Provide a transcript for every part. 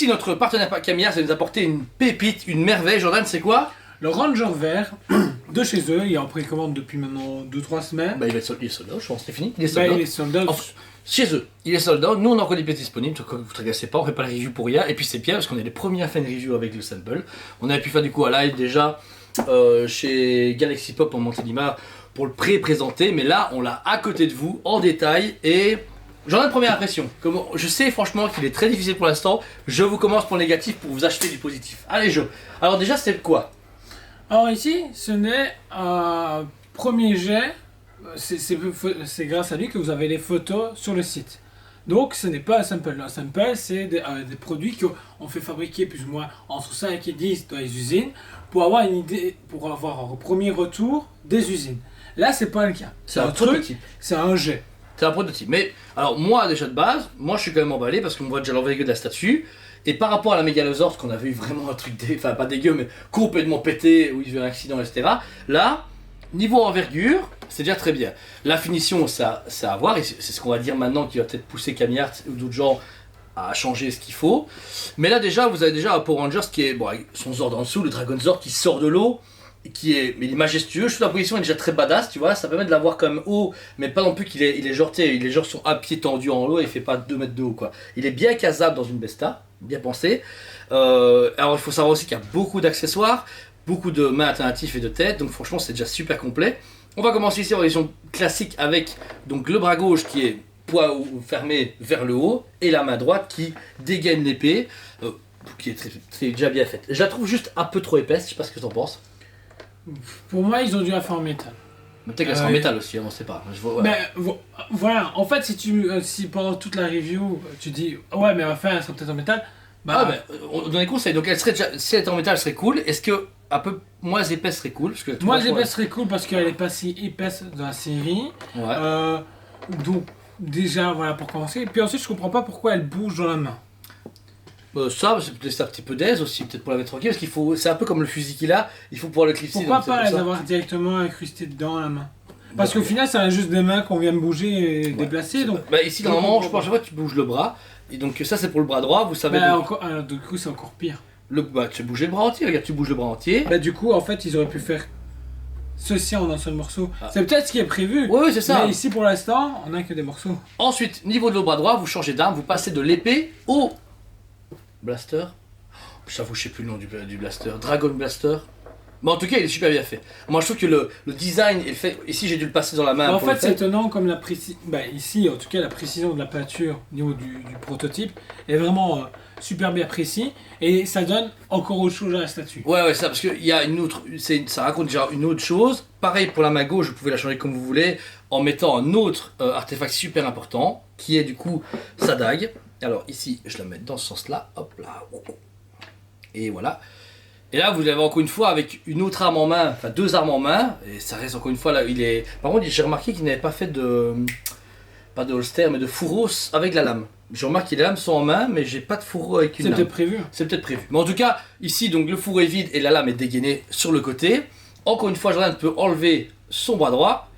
ici, notre partenaire Camillard, ça nous a apporté une pépite, une merveille. Jordan, c'est quoi? Le Ranger vert de chez eux, il est en précommande depuis maintenant 2-3 semaines. Bah, il est sold out, je pense, c'est fini. Il est Bah, sold out. il est sold out. Enfin, chez eux, il est sold out. Nous, on a encore des pièces disponibles. Donc, vous ne tracassez pas, on ne fait pas la review pour rien. Et puis, c'est bien parce qu'on est les premiers à faire une review avec le sample. On avait pu faire du coup un live déjà chez Galaxy Pop en Montélimar pour le pré-présenter. Mais là, on l'a à côté de vous en détail. Et j'en ai une première impression. Je sais franchement qu'il est très difficile pour l'instant. Je vous commence pour le négatif pour vous acheter du positif. Allez, Joe. Alors, déjà, c'est quoi? Alors ici, ce n'est un premier jet, c'est grâce à lui que vous avez les photos sur le site. Donc ce n'est pas un sample. Un sample, c'est des produits qu'on fait fabriquer plus ou moins entre 5 et 10 dans les usines pour avoir une idée, pour avoir un premier retour des usines. Là, c'est pas le cas. C'est un prototype. C'est un jet. C'est un prototype. Mais alors moi déjà de base, moi je suis quand même emballé parce qu'on voit déjà l'envergure de la statue. Et par rapport à la Megalosaurus qu'on avait eu vraiment un truc, enfin pas dégueu mais complètement pété, où il y a eu un accident, etc. Là, niveau envergure, c'est déjà très bien. La finition, c'est à voir et c'est ce qu'on va dire maintenant qui va peut-être pousser Camillard ou d'autres gens à changer ce qu'il faut. Mais là déjà, vous avez déjà un Power Rangers qui est, bon, avec son Zord en dessous, le Dragon Zord qui sort de l'eau. Mais il est majestueux, je trouve la position est déjà très badass, tu vois, ça permet de l'avoir quand même haut, mais pas non plus qu'il est genre, les gens sont à pied tendu en haut et il fait pas 2 mètres de haut quoi. Il est bien casable dans une Besta, bien pensé. Alors il faut savoir aussi qu'il y a beaucoup d'accessoires, beaucoup de mains alternatives et de têtes, donc franchement c'est déjà super complet. On va commencer ici en version classique avec donc le bras gauche qui est poids fermé vers le haut et la main droite qui dégaine l'épée, qui est déjà bien faite. Je la trouve juste un peu trop épaisse, je sais pas ce que t'en penses. Pour moi, ils ont dû la faire en métal. Mais peut-être qu'elle sera en métal aussi, hein, on sait pas. Ouais. Mais voilà, en fait, si pendant toute la review, tu dis ouais, mais enfin, elle sera peut-être en métal. On donne des conseils. Donc, elle serait déjà, si elle était en métal, elle serait cool. Est-ce que un peu moins épaisse serait cool? Moins épaisse serait cool parce qu'elle est pas si épaisse dans la série. Ouais. Donc, déjà, voilà pour commencer. Et puis ensuite, je comprends pas pourquoi elle bouge dans la main. Ça, c'est peut-être un petit peu d'aise aussi, peut-être pour la mettre tranquille, parce qu'il faut, c'est un peu comme le fusil qu'il a, il faut pouvoir le clipser. Pourquoi pas les avoir directement incrustées dans la main? Parce qu'au final, ça a juste des mains qu'on vient de bouger et déplacer. Donc, ici, normalement, je pense que tu bouges le bras, et donc ça, c'est pour le bras droit, vous savez. Du coup, c'est encore pire. Tu bouges le bras entier, regarde, tu bouges le bras entier. Du coup, en fait, ils auraient pu faire ceci en un seul morceau. C'est peut-être ce qui est prévu. Oui, c'est ça. Mais ici, pour l'instant, on n'a que des morceaux. Ensuite, niveau de le bras droit, vous changez d'arme, vous passez de l'épée au blaster. J'avoue, je sais plus le nom du blaster. Dragon Blaster. Mais en tout cas, il est super bien fait. Moi, je trouve que le design est fait. Ici, j'ai dû le passer dans la main. En fait, c'est étonnant comme la précision. Ici, en tout cas, la précision de la peinture au niveau du prototype est vraiment super bien précis. Et ça donne encore autre chose à la statue. Ouais, ça, parce qu'il y a une autre. Ça raconte déjà une autre chose. Pareil pour la main gauche, vous pouvez la changer comme vous voulez en mettant un autre artefact super important qui est du coup sa dague. Alors ici, je la mets dans ce sens-là, hop là, et voilà. Et là, vous l'avez encore une fois avec une autre arme en main, enfin 2 armes en main, et ça reste encore une fois là, il est... Par contre, j'ai remarqué qu'il n'avait pas fait pas de holster, mais de fourreau avec la lame. Je remarque que les lames sont en main, mais j'ai pas de fourreau avec une lame. C'est peut-être prévu. C'est peut-être prévu. Mais en tout cas, ici, donc le fourreau est vide et la lame est dégainée sur le côté. Encore une fois, Jordan peut enlever son bras droit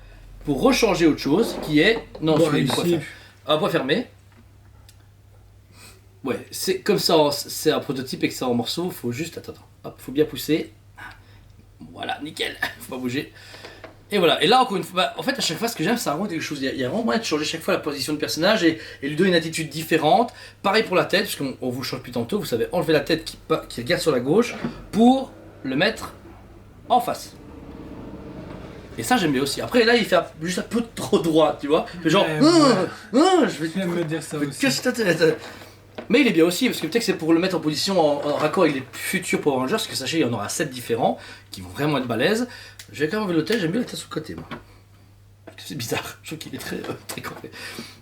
pour rechanger autre chose, qui est... Non, celui du poids fermé. Un poids fermé. Ouais, c'est comme ça, c'est un prototype et que c'est en morceaux, faut juste, attends, hop, faut bien pousser, voilà, nickel, faut pas bouger, et voilà, et là encore une fois, en fait à chaque fois ce que j'aime c'est vraiment quelque chose, il y a vraiment moyen de changer chaque fois la position de personnage et lui donner une attitude différente, pareil pour la tête, parce qu'on vous change plus tantôt, vous savez enlever la tête qui regarde sur la gauche pour le mettre en face. Et ça j'aime bien aussi. Après là il fait juste un peu trop droit, tu vois, genre, je vais me dire ça aussi. Qu'est-ce que ta tête. Mais il est bien aussi, parce que peut-être que c'est pour le mettre en position en raccord avec les futurs Power Rangers, parce que sachez, il y en aura 7 différents, qui vont vraiment être balèzes. Je vais quand même enlever l'hôtel, j'aime bien la tête sur le côté, moi. C'est bizarre, je trouve qu'il est très complet.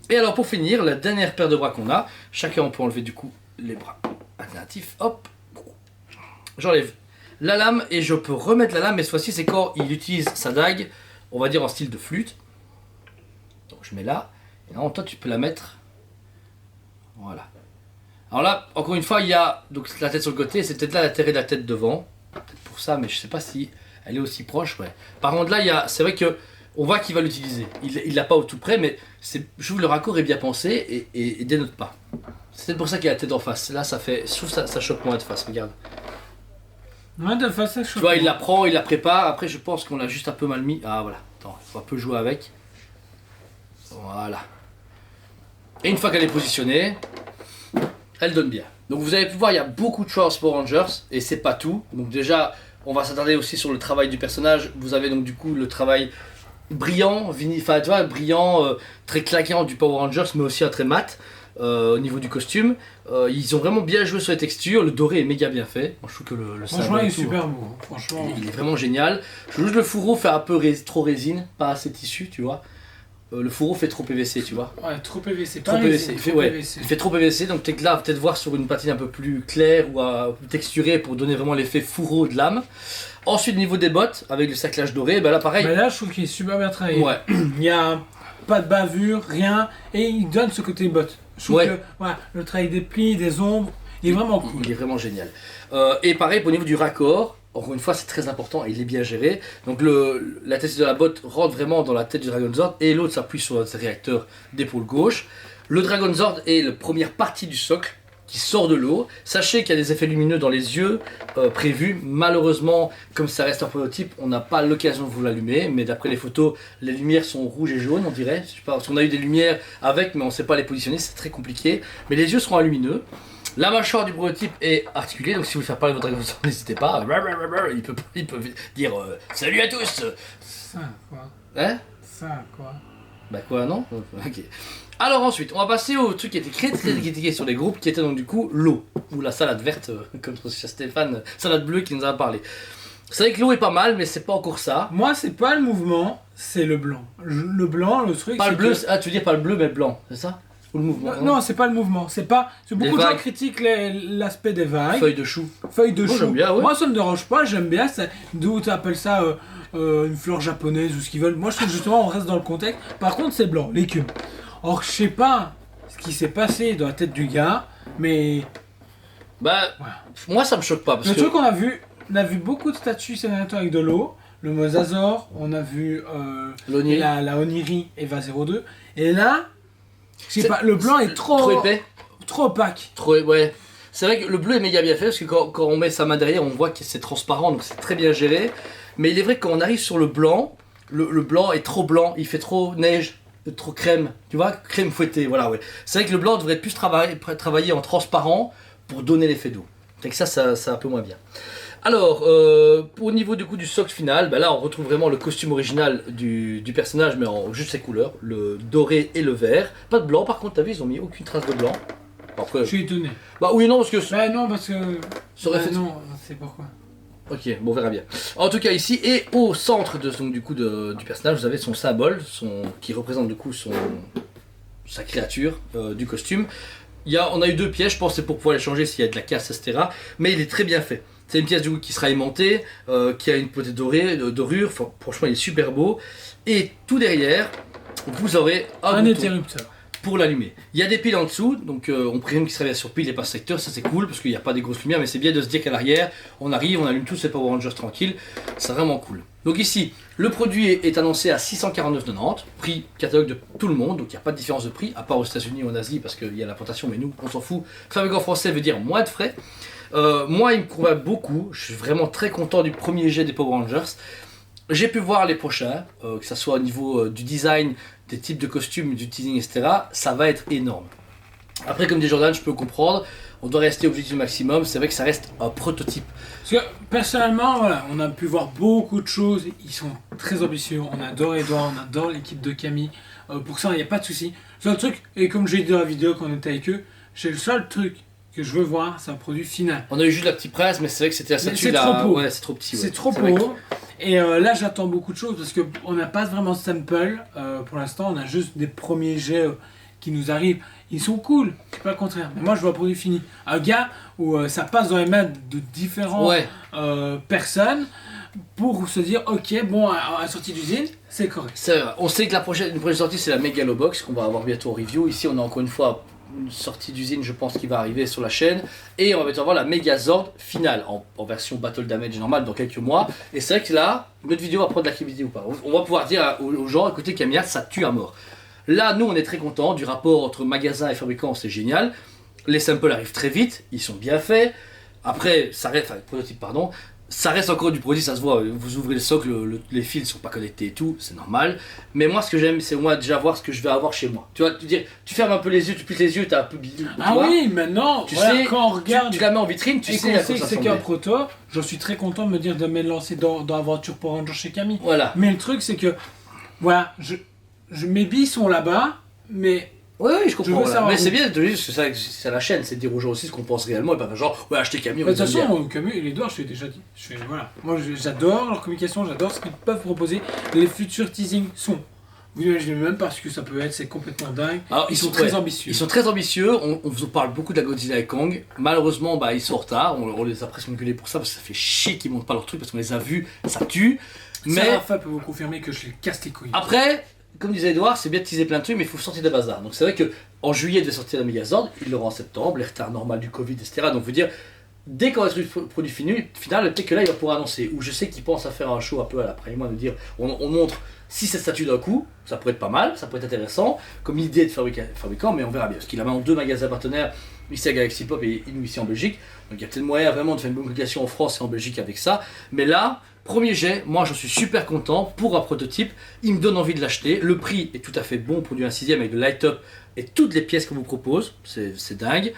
Et alors pour finir, la dernière paire de bras qu'on a, chacun on peut enlever du coup les bras alternatifs, hop. J'enlève la lame et je peux remettre la lame, mais cette fois-ci c'est quand il utilise sa dague, on va dire en style de flûte. Donc je mets là, et là toi tu peux la mettre, voilà. Alors là, encore une fois, il y a donc la tête sur le côté, c'est peut-être là l'intérêt de la tête devant, peut-être pour ça, mais je sais pas si elle est aussi proche, ouais. Par contre là, c'est vrai que on voit qu'il va l'utiliser. Il l'a pas au tout près, mais je trouve le raccord est bien pensé et dénote pas. C'est pour ça qu'il y a la tête en face. Là, ça fait. Je trouve que ça choque moins de face, regarde. Ouais, de face, ça Tu vois, il la prend, il la prépare. Après, je pense qu'on l'a juste un peu mal mis. Ah, voilà. Attends, il faut un peu jouer avec. Voilà. Et une fois qu'elle est positionnée, elle donne bien. Donc, vous avez pu voir, il y a beaucoup de choix en Power Rangers. Et c'est pas tout. Donc, déjà, on va s'attarder aussi sur le travail du personnage. Vous avez donc, du coup, le travail brillant, enfin, tu vois, brillant, très claquant du Power Rangers, mais aussi un très mat. Au niveau du costume, ils ont vraiment bien joué sur les textures. Le doré est méga bien fait. Moi, je trouve que le franchement, il est tout, super beau. Franchement, il est vraiment génial. Je trouve juste le fourreau fait un peu trop résine, pas assez tissu, tu vois. Le fourreau fait trop PVC, tu vois. Ouais, trop PVC. Trop PVC. Il fait trop PVC, donc peut-être là, peut-être voir sur une patine un peu plus claire ou plus texturée pour donner vraiment l'effet fourreau de lame. Ensuite, au niveau des bottes, avec le cerclage doré, ben là pareil. Mais là, je trouve qu'il est super bien travaillé. Ouais. Il y a pas de bavure, rien, et il donne ce côté botte. Je trouve que voilà, le travail des plis, des ombres, il est vraiment cool. Il est vraiment génial. Et pareil, au niveau du raccord, encore une fois, c'est très important, il est bien géré. Donc la tête de la botte rentre vraiment dans la tête du Dragon Zord et l'autre s'appuie sur le réacteur d'épaule gauche. Le Dragon Zord est la première partie du socle qui sort de l'eau. Sachez qu'il y a des effets lumineux dans les yeux prévus. Malheureusement, comme ça reste un prototype, on n'a pas l'occasion de vous l'allumer. Mais d'après les photos, les lumières sont rouges et jaunes, on dirait. Je sais pas, parce qu'on a eu des lumières avec, mais on ne sait pas les positionner, c'est très compliqué. Mais les yeux seront lumineux. La mâchoire du prototype est articulée, donc si vous voulez faire parler votre Dragon Zord, n'hésitez pas. Il peut dire salut à tous. Ça quoi. Hein? Ça quoi. Bah quoi, non? Ok. Alors ensuite, on va passer au truc qui était très critiqué sur les groupes, qui était donc du coup l'eau, ou la salade verte, comme Stéphane, salade bleue qui nous en a parlé. C'est vrai que l'eau est pas mal, mais c'est pas encore ça. Moi, c'est pas le mouvement, c'est le blanc. Le blanc, le truc. Pas le bleu, ah tu veux dire pas le bleu, mais le blanc, c'est ça? Ou le mouvement? Non, c'est pas le mouvement, c'est pas. Beaucoup de gens critiquent l'aspect des vagues. Feuilles de chou. Feuilles de chou. J'aime bien, ouais. Moi, ça me dérange pas, j'aime bien. D'où tu appelles ça une fleur japonaise ou ce qu'ils veulent. Moi, je trouve justement, on reste dans le contexte. Par contre, c'est blanc, l'écume. Or, je sais pas ce qui s'est passé dans la tête du gars, mais. Bah, voilà. Moi ça me choque pas. Parce le que... truc, on a vu beaucoup de statues ces derniers temps avec de l'eau. Le Mosasaur, on a vu la Oniri Eva 02. Et là, je sais pas, le blanc est trop épais. Trop opaque. Ouais. C'est vrai que le bleu est méga bien fait parce que quand on met sa main derrière, on voit que c'est transparent, donc c'est très bien géré. Mais il est vrai que quand on arrive sur le blanc, le blanc est trop blanc, il fait trop neige. Trop crème, tu vois, crème fouettée, voilà, ouais. C'est vrai que le blanc devrait plus travailler en transparent pour donner l'effet d'eau. C'est que ça un peu moins bien. Alors, au niveau du coup du socle final, bah là on retrouve vraiment le costume original du personnage, mais en juste ses couleurs, le doré et le vert. Pas de blanc, par contre, t'as vu, ils ont mis aucune trace de blanc. Après, je suis étonné. Bah oui, non, parce que... Bah non, parce que... Ça aurait fait... Non, c'est pourquoi. Ok, bon, on verra bien. En tout cas ici, et au centre donc, du coup du personnage, vous avez son symbole, qui représente du coup sa créature du costume. On a eu 2 pièges, je pense que c'est pour pouvoir les changer s'il y a de la casse, etc. Mais il est très bien fait. C'est une pièce du coup qui sera aimantée, qui a une potée dorée, dorure, franchement il est super beau. Et tout derrière, vous aurez un bouton interrupteur pour l'allumer. Il y a des piles en dessous, donc on présume qu'il se réveille sur pile et pas secteur, ça c'est cool parce qu'il n'y a pas des grosses lumières, mais c'est bien de se dire qu'à l'arrière, on arrive, on allume tous ces Power Rangers tranquille, c'est vraiment cool. Donc ici, le produit est annoncé à 649,90, prix catalogue de tout le monde, donc il n'y a pas de différence de prix, à part aux États-Unis ou en Asie parce qu'il y a l'importation, mais nous on s'en fout. Fabricant français veut dire moins de frais. Moi il me convainc beaucoup, je suis vraiment très content du premier jet des Power Rangers. J'ai pu voir les prochains, que ce soit au niveau du design, des types de costumes, du teasing, etc. Ça va être énorme. Après, comme dit Jordan, je peux comprendre, on doit rester objectif maximum, c'est vrai que ça reste un prototype. Parce que personnellement, voilà, on a pu voir beaucoup de choses, ils sont très ambitieux, on adore Edouard, on adore l'équipe de Camille, pour ça il n'y a pas de souci. Le seul truc, et comme j'ai dit dans la vidéo quand on était avec eux, c'est le seul truc que je veux voir, c'est un produit final. On a eu juste la petite presse, mais c'est vrai que c'était la statue là. Trop beau. Ouais, c'est trop petit. Ouais. C'est trop beau. Et là, j'attends beaucoup de choses parce qu'on n'a pas vraiment de sample pour l'instant. On a juste des premiers jets qui nous arrivent. Ils sont cool, c'est pas le contraire. Mais moi, je veux un produit fini. Un gars où ça passe dans les mains de différentes personnes pour se dire, ok, bon, à la sortie d'usine, c'est correct. On sait que une prochaine sortie, c'est la Megalobox qu'on va avoir bientôt en review. Ici, on a encore une fois une sortie d'usine, je pense, qui va arriver sur la chaîne. Et on va bientôt avoir la Megazord finale en version Battle Damage normale dans quelques mois. Et c'est vrai que là, notre vidéo va prendre de la crédibilité ou pas. On va pouvoir dire aux gens, écoutez, Camilla, ça tue à mort. Là, nous, on est très contents du rapport entre magasin et fabricant, c'est génial. Les samples arrivent très vite, ils sont bien faits. Après, ça reste, enfin, prototype, pardon, ça reste encore du produit, ça se voit. Vous ouvrez le socle, les fils sont pas connectés et tout, c'est normal. Mais moi, ce que j'aime, c'est moi déjà voir ce que je vais avoir chez moi. Tu vois, tu fermes un peu les yeux, tu plisses les yeux, t'as un peu bidou. Ah oui, maintenant, tu voilà, sais, quand on regarde. Tu la mets en vitrine, tu et sais qu'on à sait quoi que ça c'est ressemble. qu'un proto, je suis très content de me dire de me lancer dans l'aventure pour Ranger chez Camille. Voilà. Mais le truc, c'est que, voilà, mes billes sont là-bas, mais. Oui, je comprends. veux Voilà. savoir Mais où. c'est bien de te dire que c'est à la chaîne, c'est de dire aux gens aussi ce qu'on pense réellement et pas genre, ouais, acheter Camille. De toute façon, Camille et les Edouard, je t'ai déjà dit. Voilà. Moi, j'adore leur communication, j'adore ce qu'ils peuvent proposer. Les futurs teasings sont. Vous imaginez même pas ce que ça peut être, c'est complètement dingue. Alors, ils sont très ambitieux. Ils sont très ambitieux, on vous parle beaucoup de la Godzilla et Kong. Malheureusement, bah, ils sont en retard, on les a presque engueulés pour ça parce que ça fait chier qu'ils montent pas leur truc parce qu'on les a vus, ça tue. Mais Rafa peut vous confirmer que je les casse les couilles. après, comme disait Edouard, c'est bien de teaser plein de trucs, mais il faut sortir des bazars. Donc c'est vrai qu'en juillet, il devait sortir la Megazord, il l'aura en septembre, les retards normaux du Covid, etc. Donc, veut dire, dès qu'on va être le produit final, peut-être que là, il va pouvoir annoncer. Ou je sais qu'il pense à faire un show un peu à la Prime, de dire, on montre 6-7 statues d'un coup, ça pourrait être pas mal, ça pourrait être intéressant, comme idée de fabricant, mais on verra bien. Parce qu'il a maintenant 2 magasins partenaires, ici à Galaxy Pop et nous ici en Belgique. Donc il y a peut-être moyen vraiment de faire une bonne communication en France et en Belgique avec ça. Mais là, premier jet, moi j'en suis super content pour un prototype, il me donne envie de l'acheter. Le prix est tout à fait bon pour du 1/6 avec le light-up et toutes les pièces qu'on vous propose, c'est dingue.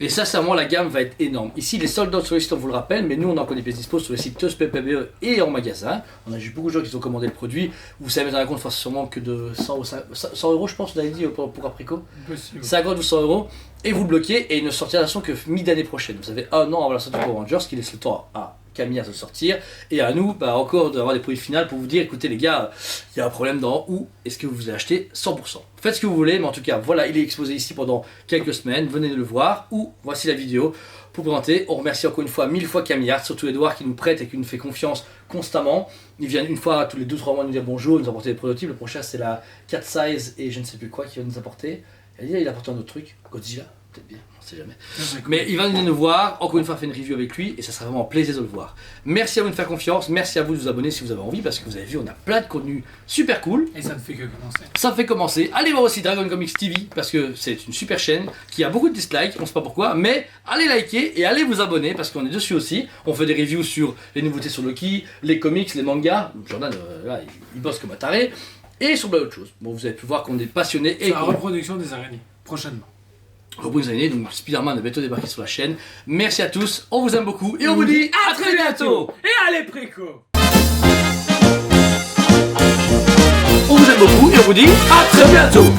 Et ça, c'est vraiment la gamme va être énorme. Ici, les sold out sur le site, on vous le rappelle, mais nous, on a encore des pièces dispo sur le site TeusPPBE et en magasin. On a eu beaucoup de gens qui ont commandé le produit. Vous savez, dans la compte, sûrement que de 100 €, je pense, vous avez dit pour Aprico. Possible. 50 ou 100 €. Et vous le bloquez et il ne sortira de toute façon que mi-d'année prochaine. Vous avez un an avant la sortie pour Rangers, qui laisse le temps à Camille à se sortir et à nous encore d'avoir des produits finaux pour vous dire écoutez les gars, il y a un problème dans où est-ce que vous voulez acheter 100%. Faites ce que vous voulez, mais en tout cas voilà, il est exposé ici pendant quelques semaines, venez le voir ou voici la vidéo pour présenter. On remercie encore une fois 1000 fois Camille, surtout Edouard qui nous prête et qui nous fait confiance constamment. Il vient une fois tous les 2-3 mois nous dire bonjour, nous apporter des prototypes. Le prochain c'est la 4 size et je ne sais plus quoi qui va nous apporter. Il a apporté un autre truc, Godzilla. Peut-être bien, on sait jamais. Mais il va venir nous voir, encore une fois, faire une review avec lui et ça sera vraiment un plaisir de le voir. Merci à vous de faire confiance, merci à vous de vous abonner si vous avez envie parce que vous avez vu, on a plein de contenu super cool. Et ça ne fait que commencer. Ça fait commencer. Allez voir aussi Dragon Comics TV parce que c'est une super chaîne qui a beaucoup de dislikes, on ne sait pas pourquoi, mais allez liker et allez vous abonner parce qu'on est dessus aussi. On fait des reviews sur les nouveautés sur Loki, les comics, les mangas. Jordan, là, il bosse comme un taré et sur plein d'autres choses. Bon, vous avez pu voir qu'on est passionné et la reproduction des araignées, prochainement. Bonnes années, donc Spider-Man a bientôt débarqué sur la chaîne. Merci à tous, on vous aime beaucoup et on vous dit à très bientôt. Et allez préco. On vous aime beaucoup et on vous dit à très bientôt.